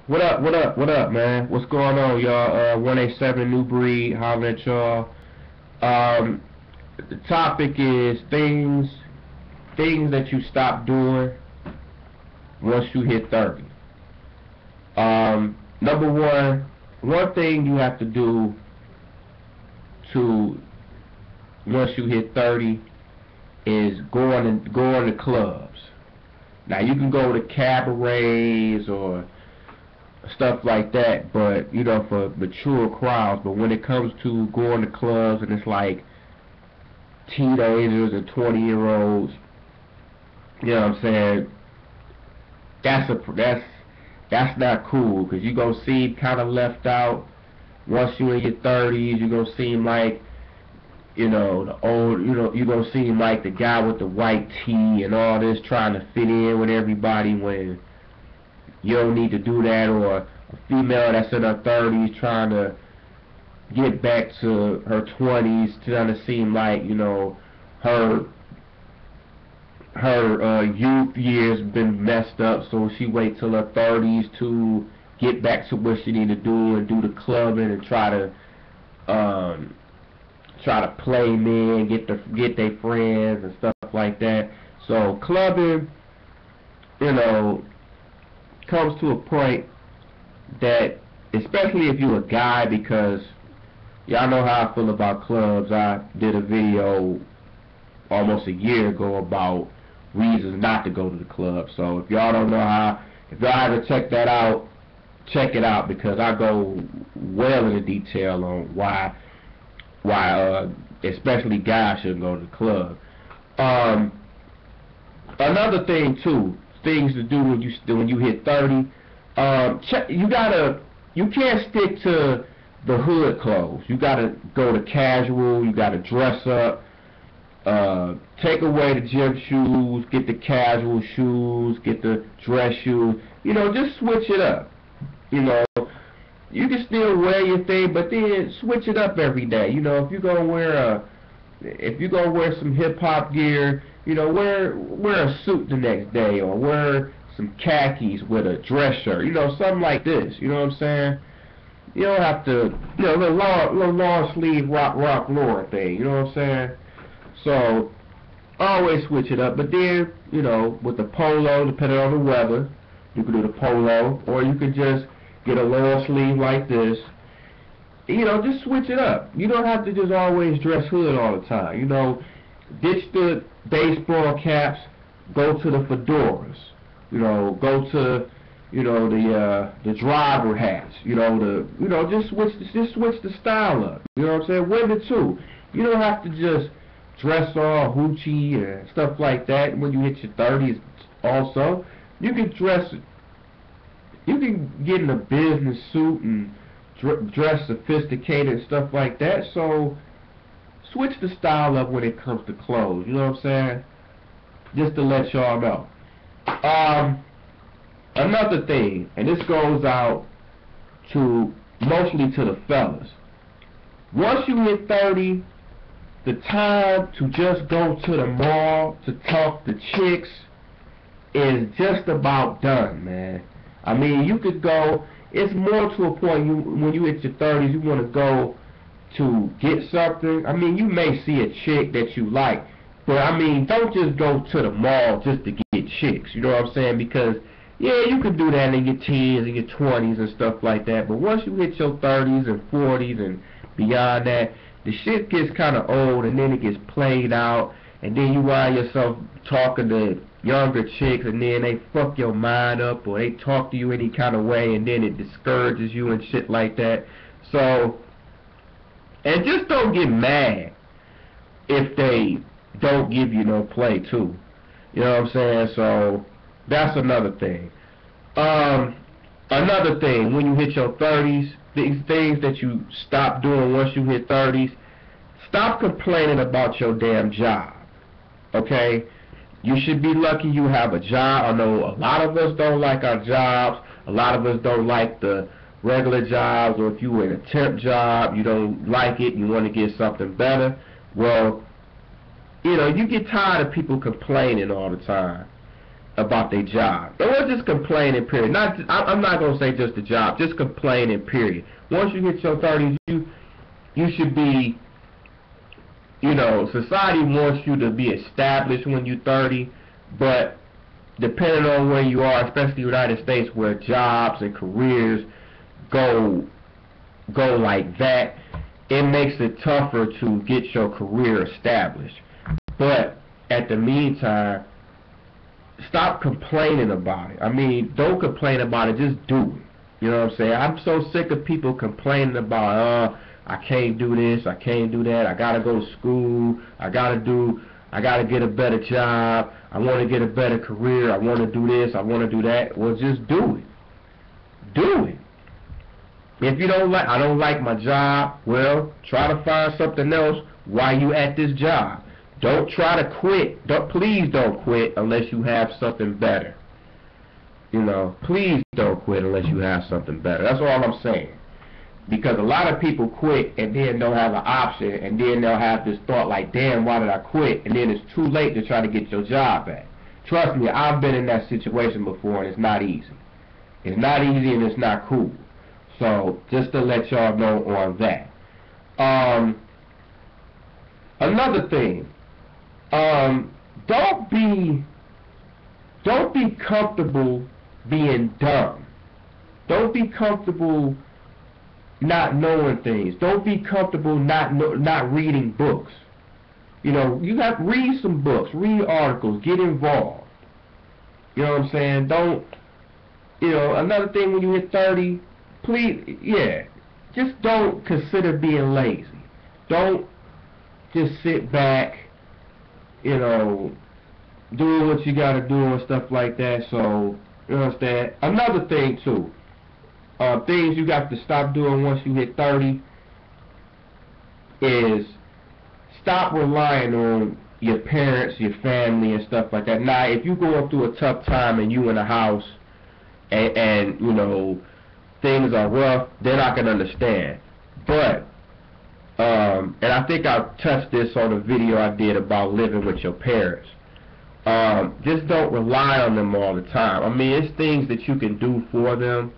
What up? What up? What up, man? What's going on, y'all? 187 New Breed, holla at y'all. Um, the topic is things that you stop doing once you hit 30. Number one thing you have to do to once you hit 30 is go on to clubs. Now you can go to cabarets or stuff like that, but for mature crowds. But when it comes to going to clubs and it's like teenagers and 20-year-olds, you know what I'm saying? That's not cool because you gonna seem kind of left out. Once you in your 30s, you gonna seem like the old, you gonna seem like the guy with the white tee and all this, trying to fit in with everybody when you don't need to do that, or a female that's in her 30s trying to get back to her 20s, trying to seem like her youth years been messed up, so she wait till her 30s to get back to what she need to do and do the clubbing and try to play men, get their friends and stuff like that. So clubbing, you know, comes to a point that, especially if you're a guy, because y'all know how I feel about clubs. I did a video almost a year ago about reasons not to go to the club. So if y'all don't know if y'all haven't checked that out, check it out, because I go well into detail on why especially guys shouldn't go to the club. Another thing too, things to do when you hit 30. You can't stick to the hood clothes. You gotta go to casual. You gotta dress up. Take away the gym shoes. Get the casual shoes. Get the dress shoes. Just switch it up. You can still wear your thing, but then switch it up every day. If you're gonna wear some hip hop gear, wear a suit the next day, or wear some khakis with a dress shirt. Something like this. You know what I'm saying? You don't have to, little long sleeve rock Lauren thing. You know what I'm saying? So always switch it up. But then, with the polo, depending on the weather, you can do the polo, or you can just get a long sleeve like this. Just switch it up. You don't have to just always dress hood all the time. Ditch the baseball caps, go to the fedoras. Go to the driver hats. Just switch the style up. You know what I'm saying? Women too. You don't have to just dress all hoochie and stuff like that when you hit your 30s. Also, you can get in a business suit and dress sophisticated and stuff like that. So switch the style up when it comes to clothes. You know what I'm saying? Just to let y'all know. Another thing, and this goes out mostly to the fellas. Once you hit 30, the time to just go to the mall to talk to chicks is just about done, man. I mean, you could go. It's more to a point. When you hit your 30s, you want to go to get something. I mean, you may see a chick that you like, but I mean, don't just go to the mall just to get chicks. You know what I'm saying? Because yeah, you can do that in your teens and your 20s and stuff like that. But once you hit your 30s and 40s and beyond that, the shit gets kind of old, and then it gets played out, and then you find yourself talking to younger chicks, and then they fuck your mind up, or they talk to you any kind of way, and then it discourages you and shit like that. So, and just don't get mad if they don't give you no play too. You know what I'm saying? So that's another thing. Another thing, when you hit your 30s, these things that you stop doing once you hit 30s, stop complaining about your damn job. Okay? You should be lucky you have a job. I know a lot of us don't like our jobs. A lot of us don't like the regular jobs, or if you were in a temp job, you don't like it, you want to get something better. Well, you get tired of people complaining all the time. about their job. And we're just complaining, period. I'm not going to say just the job, just complaining, period. Once you hit your 30s, you should be, you know, society wants you to be established when you're 30, but depending on where you are, especially the United States, where jobs and careers go like that, it makes it tougher to get your career established. But at the meantime, stop complaining about it. I mean, don't complain about it, just do it. You know what I'm saying? I'm so sick of people complaining about, I can't do this, I can't do that, I gotta go to school, I gotta get a better job, I want to get a better career, I want to do this, I want to do that. Well, just do it. Do it. If you don't like, I don't like my job, well, try to find something else while you at this job. Don't try to quit. Please don't quit unless you have something better. You know, please don't quit unless you have something better. That's all I'm saying. Because a lot of people quit and then don't have an option, and then they'll have this thought like, damn, why did I quit? And then it's too late to try to get your job back. Trust me, I've been in that situation before, and it's not easy. It's not easy, and it's not cool. So, just to let y'all know on that. Another thing, don't be comfortable being dumb. Don't be comfortable not knowing things. Don't be comfortable not reading books. You know, you got to read some books, read articles, get involved. You know what I'm saying? Don't, you know, another thing when you hit 30, please, yeah, just don't consider being lazy. Don't just sit back, you know, doing what you got to do and stuff like that. So, you understand? Another thing, too, things you got to stop doing once you hit 30 is stop relying on your parents, your family, and stuff like that. Now, if you're going through a tough time and you in a house and you know, things are rough, then I can understand. But, and I think I touched this on a video I did about living with your parents. Just don't rely on them all the time. I mean, it's things that you can do for them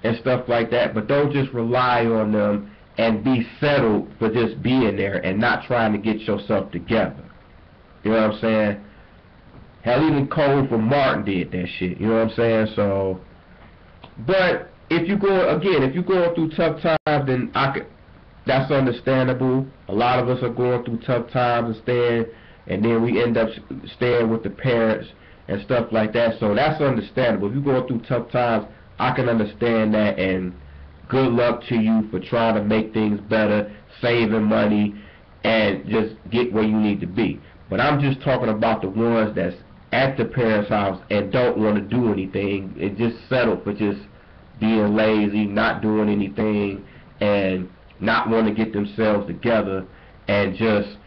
and stuff like that, but don't just rely on them and be settled for just being there and not trying to get yourself together. You know what I'm saying? Hell, even Cole from Martin did that shit. You know what I'm saying? So, but if you go through tough times, then that's understandable. A lot of us are going through tough times and then we end up staying with the parents and stuff like that. So that's understandable. If you're going through tough times, I can understand that, and good luck to you for trying to make things better, saving money, and just get where you need to be. But I'm just talking about the ones that's at the parents' house and don't want to do anything and just settle for just being lazy, not doing anything, and not want to get themselves together and just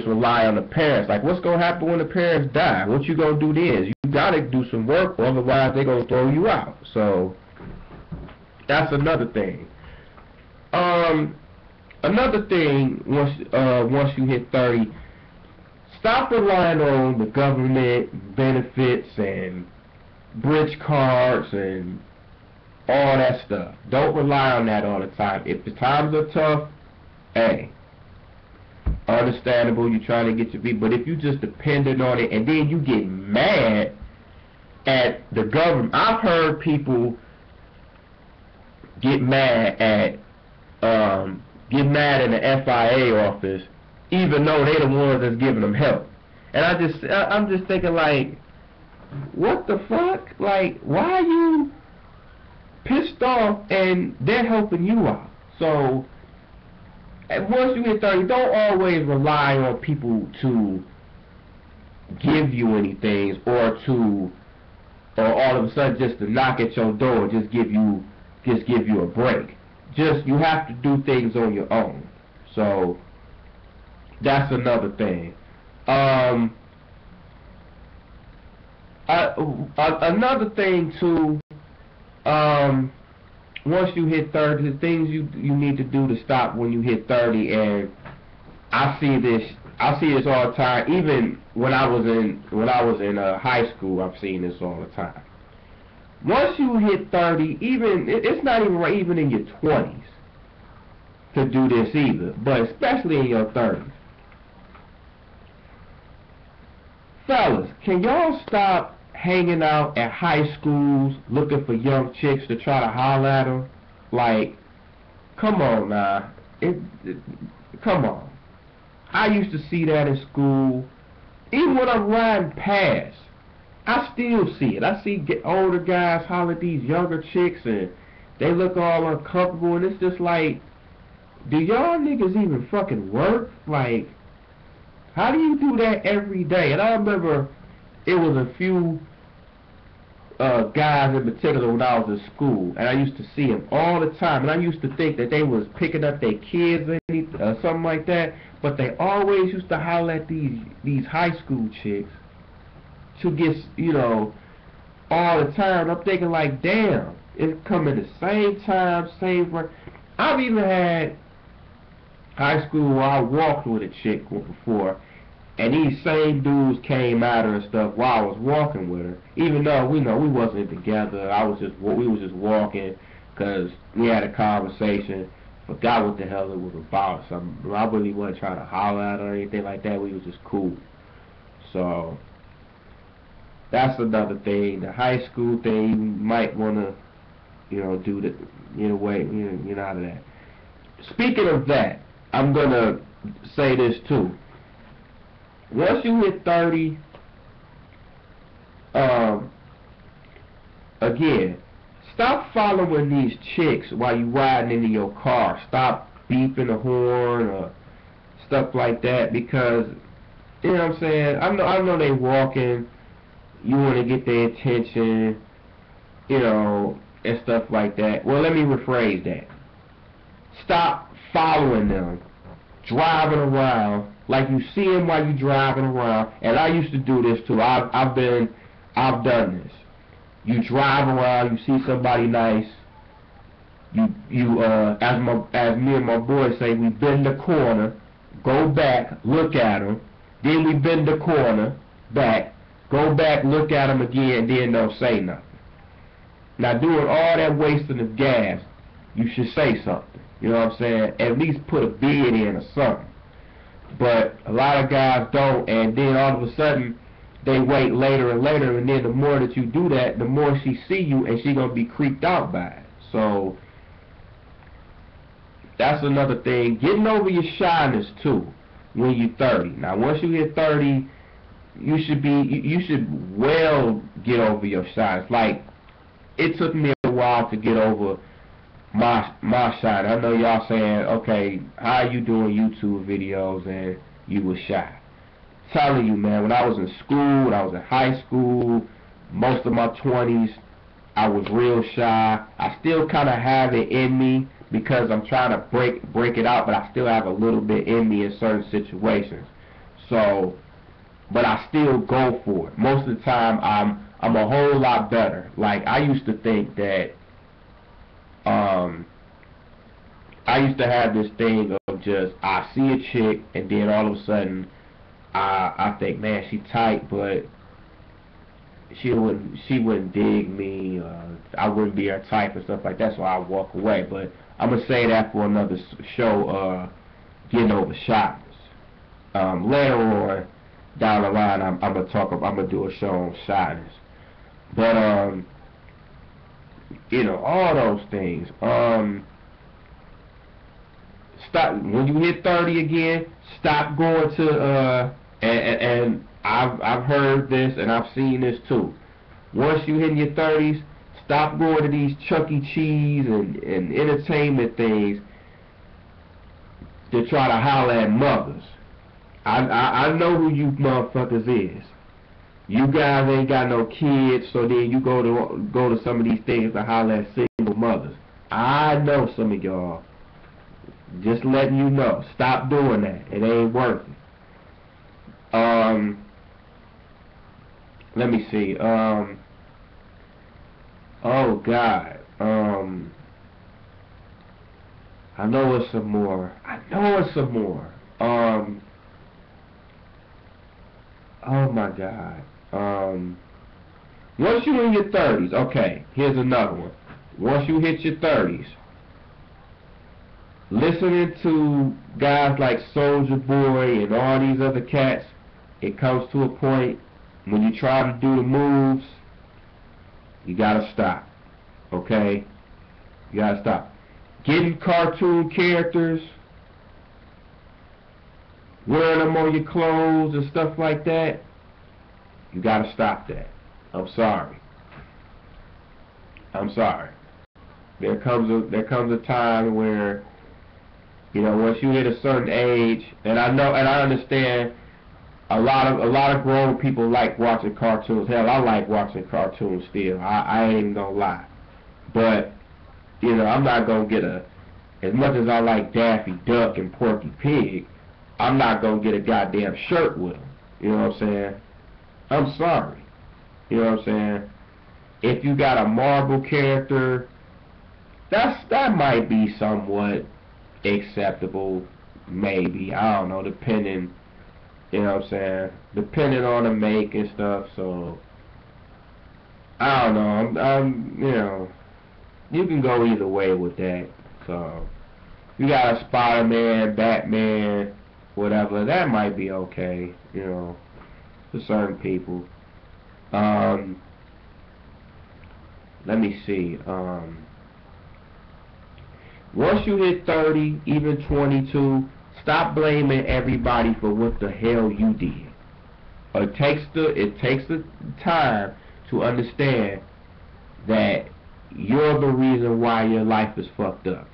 rely on the parents. Like, what's going to happen when the parents die? What you going to do then? You got to do some work, or otherwise they're going to throw you out. So, that's another thing. Another thing, once you hit 30, stop relying on the government benefits and bridge cards and all that stuff. Don't rely on that all the time. If the times are tough, hey, understandable, you're trying to get your feet, but if you just dependent on it and then you get mad at the government. I've heard people get mad at in the FIA office even though they're the ones that's giving them help. And I'm just thinking, like, what the fuck? Like, why are you pissed off and they're helping you out? So once you hit 30, don't always rely on people to give you anything or all of a sudden just to knock at your door and just give you a break. You have to do things on your own. So that's another thing. Another thing too, once you hit 30, the things you need to do to stop when you hit 30, and I see this I see this all the time. Even when I was in high school, I've seen this all the time. Once you hit 30, it's not even right, even in your 20s, to do this either, but especially in your 30s. Fellas, can y'all stop hanging out at high schools looking for young chicks to try to holler at them? Like, come on now. Come on. I used to see that in school. Even when I'm riding past, I still see it. I see older guys holler at these younger chicks, and they look all uncomfortable, and it's just like, do y'all niggas even fucking work? Like, how do you do that every day? And I remember it was a few guys in particular when I was in school, and I used to see them all the time, and I used to think that they was picking up their kids or something like that, but they always used to holler at these high school chicks to get, you know, all the time. I'm thinking like, damn, it's coming the same time, same work. I've even had high school where I walked with a chick before, and these same dudes came at her and stuff while I was walking with her, even though we wasn't together. We was just walking because we had a conversation. Forgot what the hell it was about. Something I really wasn't trying to holler at her or anything like that. We was just cool. So that's another thing. The high school thing, you might want to, do the, way, out of that. Speaking of that, I'm gonna say this too. Once you hit 30, again, stop following these chicks while you riding into your car. Stop beeping the horn or stuff like that, because, you know what I'm saying, I know they walking, you want to get their attention, and stuff like that. Well, let me rephrase that. Stop following them, driving around, like you see them while you driving around. And I used to do this too. I've done this. You drive around, you see somebody nice, you as me and my boys say, we bend the corner, go back, look at them, then we bend the corner, back, go back, look at them again, then don't say nothing. Now, doing all that wasting of gas, you should say something. You know what I'm saying? At least put a bid in or something. But a lot of guys don't, and then all of a sudden they wait later and later, and then the more that you do that, the more she see you, and she gonna be creeped out by it. So that's another thing. Getting over your shyness too when you're 30. Now, once you hit 30, you should well get over your shyness. Like, it took me a while to get over my shyness. I know y'all saying, okay, how are you doing YouTube videos and you was shy? Telling you, man, when I was in school, when I was in high school, most of my 20s, I was real shy. I still kind of have it in me because I'm trying to break it out, but I still have a little bit in me in certain situations. So, but I still go for it. Most of the time, I'm a whole lot better. Like, I used to think that, I used to have this thing of just, I see a chick, and then all of a sudden, I think, man, she tight, but she wouldn't dig me. I wouldn't be her type and stuff like that, so I walk away. But I'm gonna say that for another show. Getting over shyness. Later on down the line, I'm gonna do a show on shyness. But all those things. Stop when you hit 30 again. Stop going to and I've heard this and I've seen this too. Once you hit your 30s, stop going to these Chuck E. Cheese and entertainment things to try to holler at mothers. I know who you motherfuckers is. You guys ain't got no kids, so then you go to some of these things to holler at single mothers. I know some of y'all. Just letting you know. Stop doing that. It ain't worth it. Let me see. Oh God. I know it's some more. Oh my God. Once you in your 30s, okay, here's another one. Once you hit your 30s, listening to guys like Soulja Boy and all these other cats, it comes to a point when you try to do the moves, you gotta stop. Okay? You gotta stop. Getting cartoon characters, wearing them on your clothes and stuff like that, you gotta stop that. I'm sorry. I'm sorry. There comes a time where, you know, once you hit a certain age, and I know and I understand a lot of grown people like watching cartoons. Hell, I like watching cartoons still. I ain't even gonna lie. But, you know, I'm not gonna get as much as I like Daffy Duck and Porky Pig, I'm not gonna get a goddamn shirt with them. You know what I'm saying? I'm sorry. You know what I'm saying? If you got a Marvel character, that might be somewhat acceptable, maybe. I don't know, depending, you know what I'm saying, depending on the make and stuff. So I don't know. I'm you know, you can go either way with that. So you got a Spider-Man, Batman, whatever, that might be okay, you know, for certain people. Let me see. Once you hit 30, even 22, stop blaming everybody for what the hell you did. It takes the time to understand that you're the reason why your life is fucked up.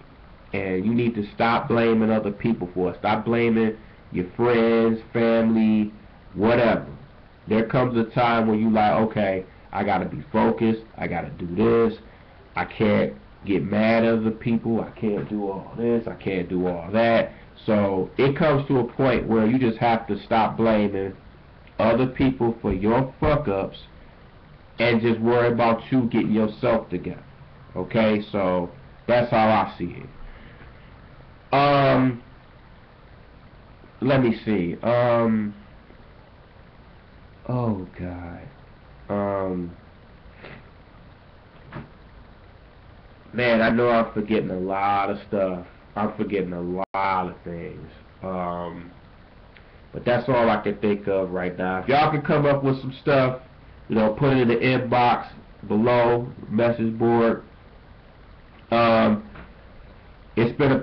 And you need to stop blaming other people for it. Stop blaming your friends, family, whatever. There comes a time when you like, okay, I gotta be focused, I gotta do this, I can't get mad at other people, I can't do all this, I can't do all that. So it comes to a point where you just have to stop blaming other people for your fuck ups and just worry about you getting yourself together. Okay, so that's how I see it. Let me see. Oh God. Man, I know I'm forgetting a lot of stuff. I'm forgetting a lot of things. But that's all I can think of right now. If y'all can come up with some stuff, you know, put it in the inbox below, message board. It's been a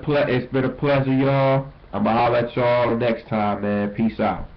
pleasure, y'all. I'ma holler at y'all next time, man. Peace out.